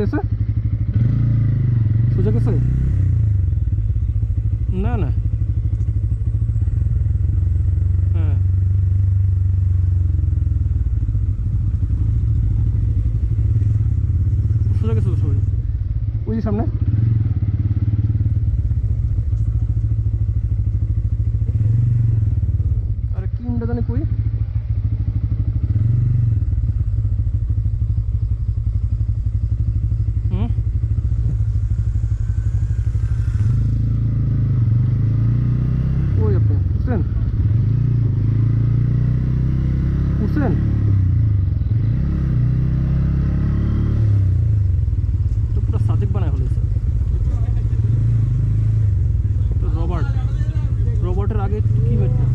গেছে? সোজা গেছে? না না, হ্যাঁ সোজা গেছে তো সোজা। ওই যে সামনে আরে কি উন্ডা জানি কই। কই আপনি উঠছেন? উঠছেন? তো পুরো সাজেক বানায় হলেছে। তো রবার্টের আগে কি মেট্রো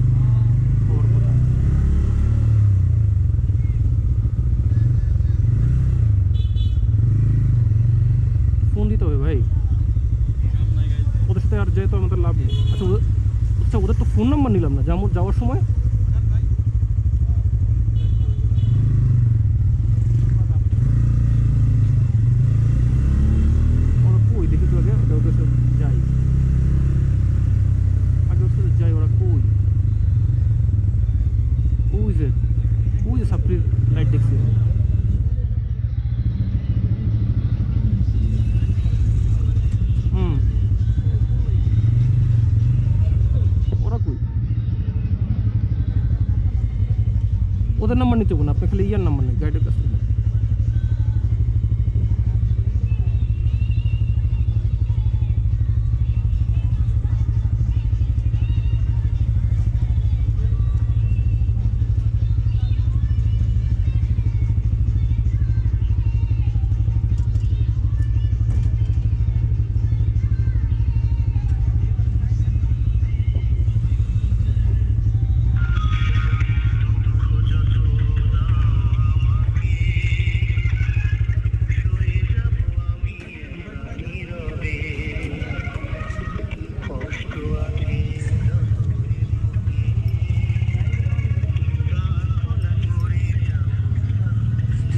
হওয়ার কথা। ফোন দিতে হবে ভাই, ওদের সাথে আর যেহেতু আমাদের লাভ নেই। আচ্ছা ওদের তো ফোন নাম্বার নিলাম না যাওয়ার সময়। ওরা কই দেখি তো আগে, ওদের সাথে যাই আগে, ওদের সাথে যাই। ওরা কই? ওই যে সাপ্রির লাইট দেখছি। ওরা কই? ওদের নাম্বার নিতে হবে না, আপনি খালি ইয়ার নাম্বার নেই গাইডের কাছ থেকে।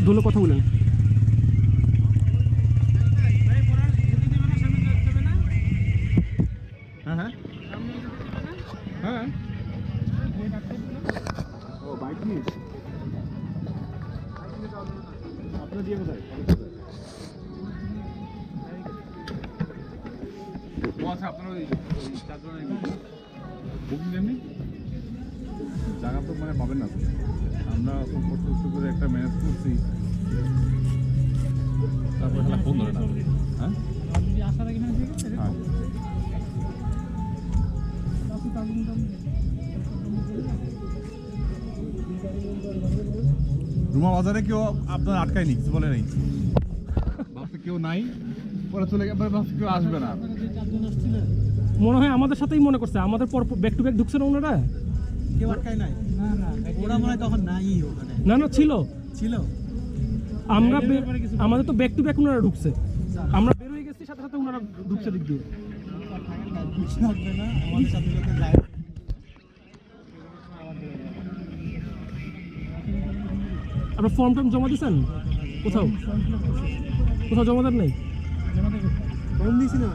ধুলো কথা বলেন। হ্যাঁ হ্যাঁ হ্যাঁ, ও বাইক নিয়ে আপনার দিয়ে কোথায়? ও আচ্ছা, আপনার ওই চারজনের বুকিং দেননি? জায়গা তো মানে পাবেন না, আমরা খুব কষ্ট করে একটা ম্যানেজ করছি, তারপরে খেলা ফোন ধরে না। হ্যাঁ হ্যাঁ, রুমা বাজারে কেউ আপনার আটকায়নি, কিছু বলে নাই, বাসে কেউ নাই, পরে চলে গেলে বাসে কেউ আসবে না। মনে হয় আমাদের সাথেই মনে করছে, আমাদের পর ব্যাক টু ব্যাক ঢুকছে না ওনারা। কেউ আটকায় নাই? না না, ওরা মনে হয় তখন নাই ওখানে। না না, ছিল। আমরা আমাদের তো ব্যাক টু ব্যাক ওনারা ঢুকছে, আমরা বের হয়ে গেছি সাথে সাথে ওনারা ঢুকছে দিক দিয়ে। থাকবে না আমাদের সাথে সাথে যায়। আপনার ফর্ম টর্ম জমা দিয়েছেন? কোথাও জমা দেন নাই? ফর্ম দিয়েছি না।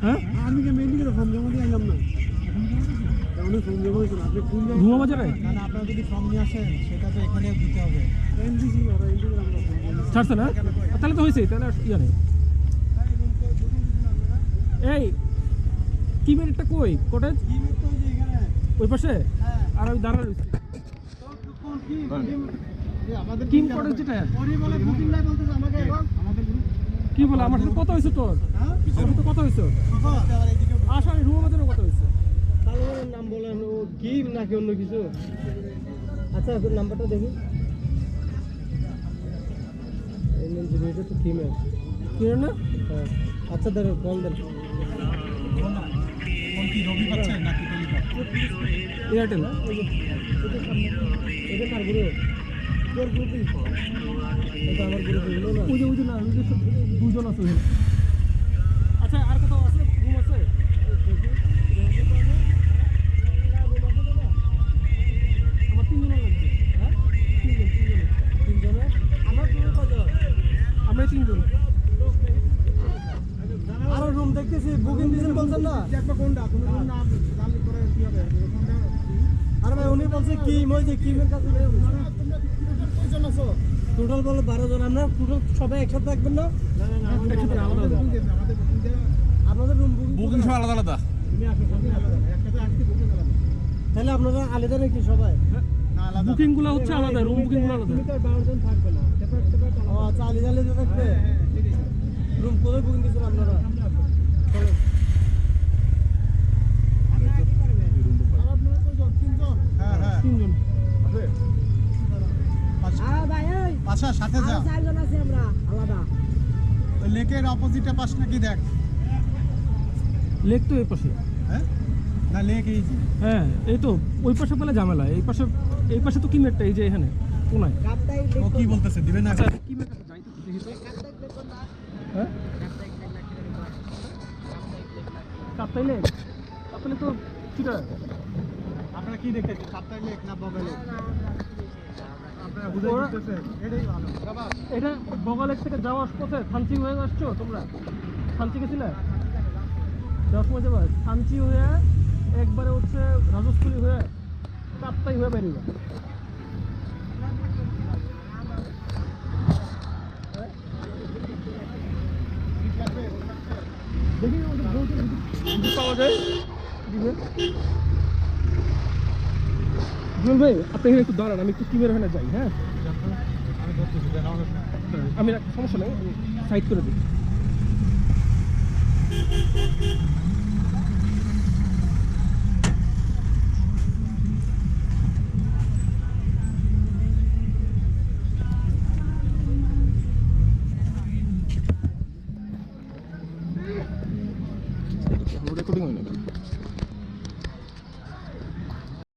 হ্যাঁ, আমি কে মেইনলি করে ফর্ম জমা দিয়ে আইলাম না। আমি ফর্ম জমা দিয়েছি না। আপনি কোন জায়গায়? রুমা বাজারে। না না, আপনারা যদি ফর্ম নিয়ে আসেন সেটা তো এখানেও দিতে হবে। এনজিসি ওরা এনজিসি আমরা ফর্ম ছাড়ছে না? তাহলে তো হয়েছে, তাহলে আর ইয়া নেই। এই কি মিনিটটা কই? কটেজ ওই পাশে, আর আমি দাঁড়া রয়েছি। আমাদের কিম কটেজ যেটা, কি বলে আমার সাথে কথা হয়েছে তোর? আমার সাথে কথা হয়েছে? আসা রুমা বাজারে কথা হয়েছে। নাম বলেন, ও কিম নাকি অন্য কিছু? আচ্ছা নাম্বারটা দেখি। এটা তো কিমের, কি না? হ্যাঁ আচ্ছা দাঁড়া, কল দেন। ফোন কি রবি পাচ্ছেন নাকি টেলিফোন? এয়ারটেল। এটা কার গ্রুপ? তোর গ্রুপই। এটা আমার গ্রুপ হলো না। ওই যে না, ওই যে দুজন আছে ওখানে। আচ্ছা আর কোথাও আছে রুম আছে? আমার তিনজন লাগবে। হ্যাঁ তিনজন। তিনজনে? আমার গ্রুপ কত? আমরা তিনজন। দেখতেছি বুকিং দিয়েছেন বলছেন না আরে ভাই উনি বলছে কি মইছে কিমের কাছে টোটাল বলে 12 জন আমরা টোটাল সবাই একসাথে থাকবেন না একসাথে না, আলাদা আলাদা। আপনাদের রুম বুকিং বুকিং সব আলাদা আলাদা। তাহলে আপনারা আলাদা নাকি সবাই বুকিং গুলো হচ্ছে আলাদা, রুম বুকিং গুলো আলাদা। ও আচ্ছা আলাদা আলাদা থাকবে রুম কোথায় বুকিং দিয়েছেন আপনারা চলো। হ্যাঁ হ্যাঁ তিনজন। আচ্ছা সাথে যা ওই লেকের অপোজিটে পাশ নাকি দেখ লেক তো এই পাশে। হ্যাঁ না লেক এই যে হ্যাঁ এই তো ওই পাশে পেলে ঝামেলা, এই পাশে তো কিমেরটা এই যে এখানে কোনায়। ও কি বলতেছে দিবে না আচ্ছা কিমের কাছে যাই তো দেখি তো। হ্যাঁ কাপ্তাই লেক, কাপ্তাই লেক তো চিটা। আপনারা কি দেখতেছেন সাপ্তাহ লেক না বগলে আপনারা বুঝে ওরা- দিতেছেন এটাই ভালো এটা বগালেক থেকে যাওয়ার পথে থানচি হয়ে আসছো তোমরা? থানচি গেছিলে যাওয়ার সময় যাবা থানচি হয়ে একবারে হচ্ছে রাজস্থলী হয়ে কাপ্তাই হয়ে বেরিয়ে যাবে। দেখি ওদের বউকে যদি পাওয়া যায় দিবে। জুয়েল ভাই আপনি এখানে একটু দাঁড়ান, আমি একটু কিমের ওখানে যাই। হ্যাঁ আমি ধরতেছি দেন আমাকে আমি সমস্যা নেই, সাইড করে দিই। রেকর্ডিং হয় না।